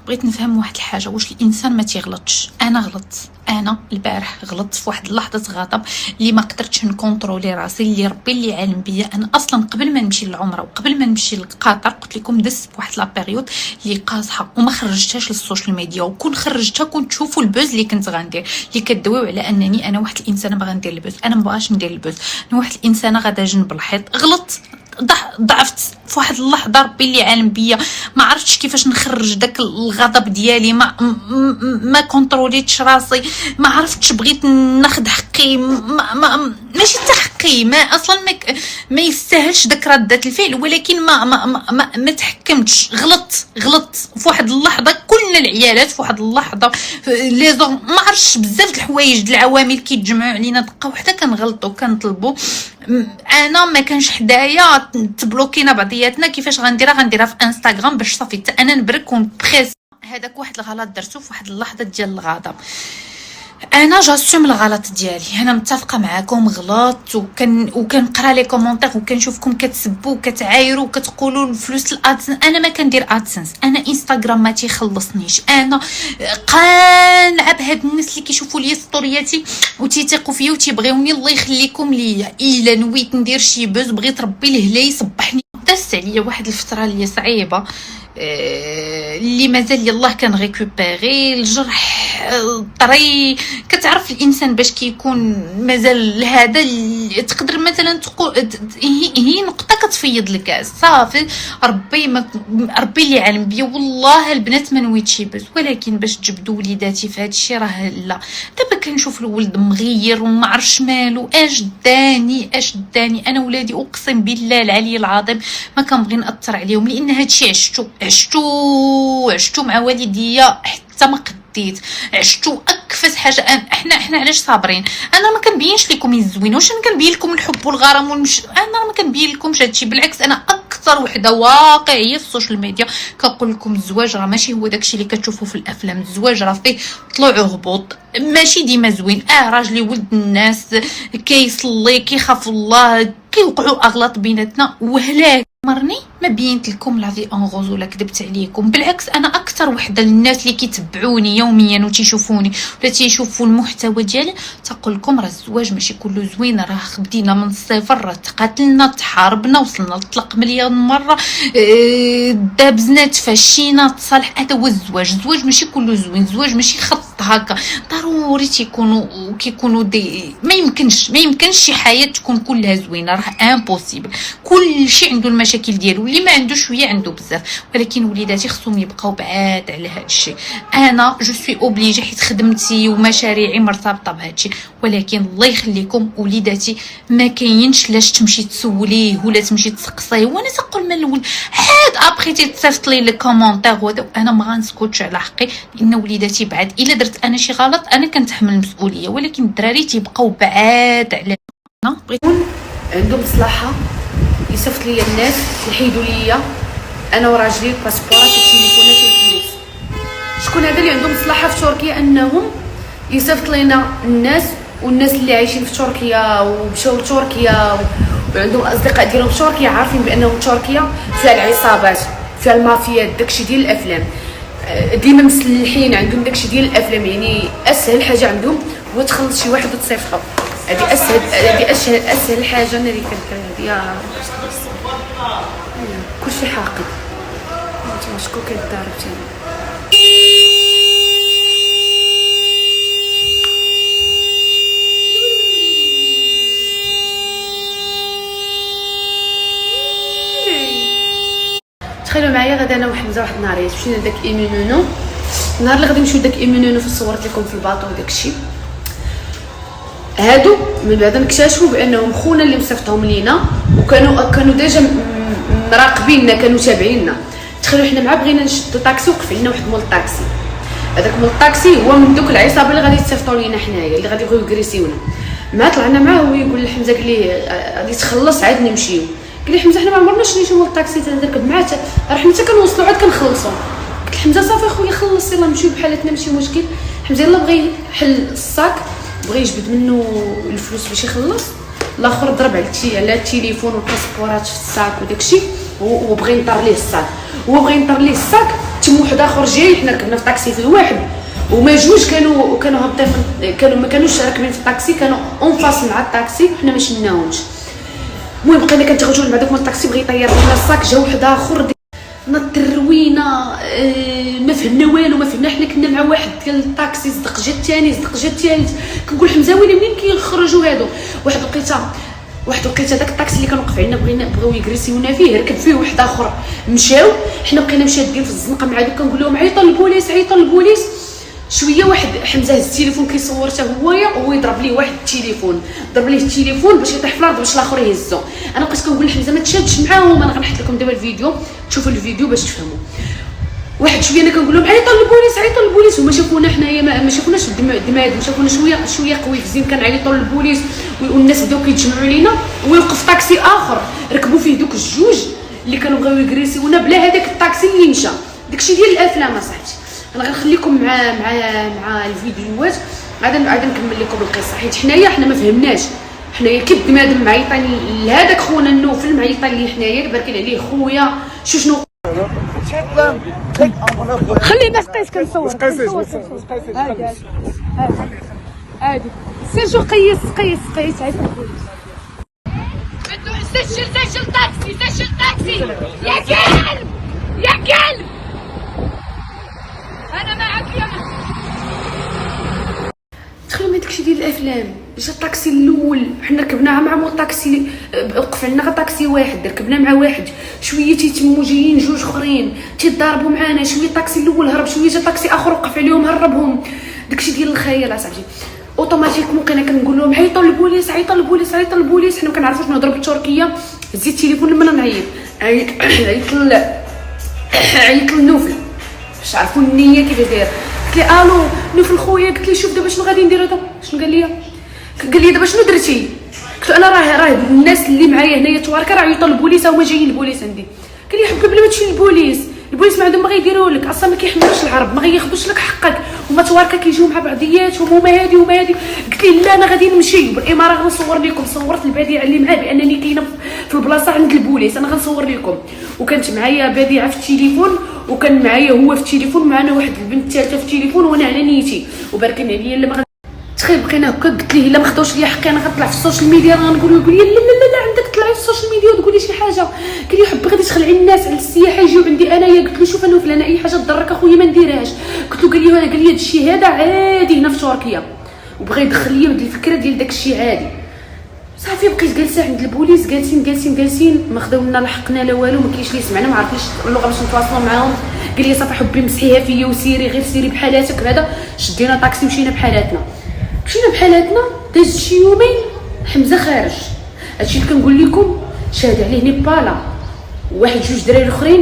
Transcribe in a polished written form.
بغيت نفهم واحد الحاجه، واش الانسان ما تيغلطش؟ انا غلطت، انا البارح غلطت في واحد اللحظه غضب اللي ما قدرتش نكونترولي راسي، اللي ربي اللي عالم بيا. انا اصلا قبل ما نمشي للعمره وقبل ما نمشي لقطر قلت لكم دزت بواحد لا بيريود اللي قاصحه وما خرجتهاش للسوشيال ميديا، وكون خرجتها كنت تشوفوا البوز اللي كنت غندير، اللي كدويو على انني انا واحد الانسانه باغا ندير البوز. انا ما بغاش ندير البوز، انا واحد الانسانه غادا جنب الحيط. غلطت، ضعفت في واحد اللحظه، ربي اللي عالم بيا ما عرفتش كيفاش نخرج داك الغضب ديالي، ما كونتروليتش راسي، ما عرفتش، بغيت ناخذ حقي، ماشي حتى حقي، ما اصلا ما يستاهلش داك ردة الفعل، ولكن ما تحكمتش. غلطت في واحد اللحظه، كلنا العيالات في واحد اللحظه لي زون ما عرفتش بزاف د الحوايج العوامل كيتجمعوا علينا دقه وحده كنغلطوا كنطلبوا. انا ما كانش حدايا تبلوكينا بعضياتنا، كيفاش غنديرها في انستغرام باش صافي حتى انا نبرك ونبريس. هذاك واحد الغلط درتو في واحد اللحظه ديال الغضب. انا جاسوم الغلط ديالي، انا متفقه معكم، غلطت وكنقرا لي كومونتير وكنشوفكم كتسبوا وكتعايروا وكتقولوا الفلوس الادسنس. انا ما كندير ادسنس، انا انستغرام ما تيخلصنيش، انا قانعه بهاد الناس اللي كيشوفوا لي ستورياتي وتيثقوا فيا وتيبغيوني. الله يخليكم ليا، الا نويت ندير شي بوز بغيت ربي الهلا يصبحني. دازت عليا واحد الفتره اللي صعيبه، اللي مازال يلاه كان ريكوبيري الجرح طري. كتعرف الانسان باش كيكون مازال هذا تقدر مثلا تقول هي نقطه كتفيض الكاس صافي. ربي اللي عالم بيا، والله البنات ما نويتش بس، ولكن باش تجبدوا وليداتي في هذا الشيء راه لا. دابا كنشوف الولد مغير وما عرفش مالو، اش داني انا ولادي اقسم بالله العلي العظيم ما كنبغي ناثر عليهم، لان هذا الشيء عشتو مع والديا حتى ما قديت، عشتو اكفس حاجه. احنا علاش صابرين؟ انا ما كنبينش لكم الزوين، واش كنبين لكم الحب والغرام انا ما كنبين لكمش هادشي، بالعكس انا اكثر وحده واقعيه في السوشيال ميديا كنقول لكم الزواج راه ماشي هو داكشي اللي كتشوفوا في الافلام. الزواج راه فيه طلوع وهبوط، ماشي ديما زوين. راجلي ولد الناس كيصلي كيخاف الله، كيوقعوا اغلاط بيناتنا وهلاك. مرني ما بينت لكم لا في ان غوز ولا كذبت عليكم، بالعكس انا اكثر وحده للناس اللي كيتبعوني يوميا وتيشوفوني ولا تيشوفوا المحتوى ديالي تقول لكم راه الزواج ماشي كله زوين، راه بدينا من الصفر، راه تقاتلنا تحاربنا وصلنا للطلاق مليون مره، دابزنا تفشينا تصالح. هذا هو الزواج. الزواج ماشي كله زوين، الزواج ماشي خط هكا ضروري كيكونوا دي. ما يمكنش شي حياه تكون كلها زوينه، راه امبوسيبل. كل شيء عنده المشاكل ديالو، اللي ما عنده شويه عنده بزاف، ولكن وليداتي خصهم يبقاو بعاد على هذا الشيء. انا جو سوي اوبليجي حيت خدمتي ومشاريعي مرتبطه بهذا الشيء، ولكن الله يخليكم وليداتي ما كاينش لاش تمشي تسوليه ولا تمشي تسقسيه. وانا تقول من الاول عاد ابخي تصيفط لي الكومونتير وهذا، انا ما غنسكتش على حقي، لان وليداتي بعاد. الا درت انا شي غلط انا كنتحمل المسؤوليه، ولكن الدراري تيبقاو بعاد على بغيت عندهم مصلحه يصيفط لي الناس يحيدوا ليا انا وراجلي الباسبورات والتليفونات والفلوس. شكون هذا اللي عندهم مصلحه في تركيا انهم يصيفط لينا الناس، والناس اللي عايشين في تركيا ومشاو لتركيا وعندهم الاصدقاء ديالهم في تركيا عارفين بانه تركيا فيها العصابات فيها المافيات داكشي ديال الافلام، ديما مسلحين عندهم داكشي ديال الافلام. يعني اسهل حاجه عندهم هو تخلص شي واحد وتصيفطها. هذه اسهل حاجه انا اللي كنكره. يا كلشي حاقد انت شكون كيضارب تاني. تخيلوا معايا غدا انا وحمزه واحد النهار مشينا لداك ايمينونو، النهار اللي غادي نمشيو لداك ايمينونو في صورت لكم في الباطو وداكشي. هادو من بعد نكتشفوا بانهم خونا اللي مصيفطهم لينا، وكانوا ديجا مراقبيننا، كانوا تابعيننا. تخيلوا حنا مع بغينا نشدو طاكسي وقف لنا واحد مول الطاكسي، هذاك مول الطاكسي هو من دوك العصابه اللي غادي يصيفطوا لينا حنايا، اللي غادي يبغيو يكريسيونا. مع طلعنا معاه هو يقول لحمزه قال لي غادي تخلص عاد نمشيو. قال لي حمزه حنا ما عمرناش نمشيو مول الطاكسي تنركب معاه، راه حنا حتى كنوصلوا عاد كنخلصوا. قلت لحمزه صافي خويا خلص يلا نمشيو بحالتنا ماشي مشكل. حمزه يلا بغى يحل الصاك بغى يجبد منه الفلوس باش يخلص، الاخر ضرب على التليفون والباسبورات في الصاك وداكشي، وبغى ينطر ليه الصاك. هو بغى ينطر ليه الصاك تم واحد اخر جاي، حنا ركبنا في طاكسي في الواحد وما جوج كانوا هابطين، ما كانوش راكبين في الطاكسي، كانوا اون فاس مع الطاكسي وحنا ما شناهمش. المهم بقينا كنتخرجوا مع داك من الطاكسي بغى يطير لنا الصاك، جا واحد اخر التروينه ما فهمنا والو، ما فهمنا. حنا كنا مع واحد ديال الطاكسي صدق جا الثاني صدق جا الثالث، كنقول حمزه ويلي منين كيخرجوا هادو. واحد لقيتها داك الطاكسي اللي كان وقف عندنا بغاو يكريسيونا فيه، ركب فيه واحد اخر مشاو، حنا بقينا مشادين في الزنقه مع دوك كنقول لهم عيطوا للبوليس. شويه واحد حمزه هز التليفون كيصور حتى هويا، وهو يضرب ليه واحد التليفون، ضرب ليه التليفون باش يطيح في الارض باش الاخر يهزو. انا بقيت كنقول لحمزه ما تشادش معاهم، انا غنحط لكم دابا الفيديو تشوفوا الفيديو باش تفهموا. واحد شويه انا كنقول لهم عيطوا للبوليس، وما شافونا حنايا، ما شافوناش الدماد، شافونا شويه قوي في زين كنعيطوا للبوليس، والناس بداو كيتجمعوا لينا، ويوقف طاكسي اخر ركبوا فيه دوك الجوج اللي كانوا بغاو يكريسيونا بلا هذاك الطاكسي اللي مشى. داكشي ديال الافلام اصاحبتي. انا غنخليكم مع الفيديوهات غادي نكمل لكم القصه، حيت حنا ما فهمناش. حنايا كي بنادم معيطين لهذاك خونا النوفل، معيطين ليه حنايا باركين عليه خويا شنو خلينا قيس كنصور عادي سير قيس عيط البوليس. سجل طاكسي يا كلب انا معك يا تخيلوا ما داكشي ديال الافلام. جا الطاكسي الاول حنا ركبناها مع مول طاكسي، وقف عندنا غير طاكسي واحد، ركبنا مع واحد شويه تيتموا جايين جوج اخرين تيضاربوا معانا، شويه الطاكسي الاول هرب، شويه جا طاكسي اخر وقف عليهم هربهم. داكشي ديال الخيال اصاحبي. اوتوماتيكمون بقينا كنقول لهم عيطوا للبوليس. حنا ما كنعرفوش نهضروا بالتركيه. هزيت التليفون لما نعيط، عيط للنوفل باش عرفوا النيه كيف داير. قلت لي الو نوفل خويا، قلت لي شوف دابا شنو غادي ندير. هذا شنو قال لي دابا شنو درتي؟ قلت له انا راه الناس اللي معايا هنايا تواركه راه عيطوا للبوليس، هما جايين البوليس عندي. قال لي حبك بلا ما تمشي للبوليس، البوليس ما عندهم ما غيديروا لك، اصلا ما كيحملوش العرب، ما غياخذوش لك حقك، هما تواركه كيجيو مع بعضياتهم وما هادي. قلت لي لا انا غادي نمشي بالاماره غنصور لكم. صورت البديعه اللي معاه بانني كاينه في البلاصه عند البوليس، انا غنصور لكم. وكانت معايا بديعه في التليفون، وكان معايا هو في التليفون، معنا واحد البنت الثالثه في التليفون، وانا على نيتي وباركين عليا. الا تخيل بقينا هكا، قلت ليه الا ما خداوش ليا حقي انا غنطلع في السوشيال ميديا غنقول له. يقول لي لا عندك تطلعي في السوشيال ميديا وتقولي شي حاجه. قال لي حبي غادي تخلعي الناس على السياحه يجيو عندي انايا. قلت له شوف انا فلان اي حاجه تضرك اخويا ما نديرهاش. قلت له قال لي هادشي هذا عادي هنا في تركيا، وبغى يدخل ليا هاد الفكره ديال داكشي عادي. صافي بقيت جالسه عند البوليس، جالسين ما خداو لنا لحقنا لا والو، ما كاينش اللي سمعنا، ما عرفناش اللغه باش نتواصلوا معاهم. قال لي صافي حبي مسحيها فيا وسيري غير سيري بحالاتك. هذا شدينا طاكسي مشينا بحالاتنا. داز شي يومين حمزه خارج. هادشي اللي كنقول لكم شاهد عليه نيبالا، واحد جوج دراري اخرين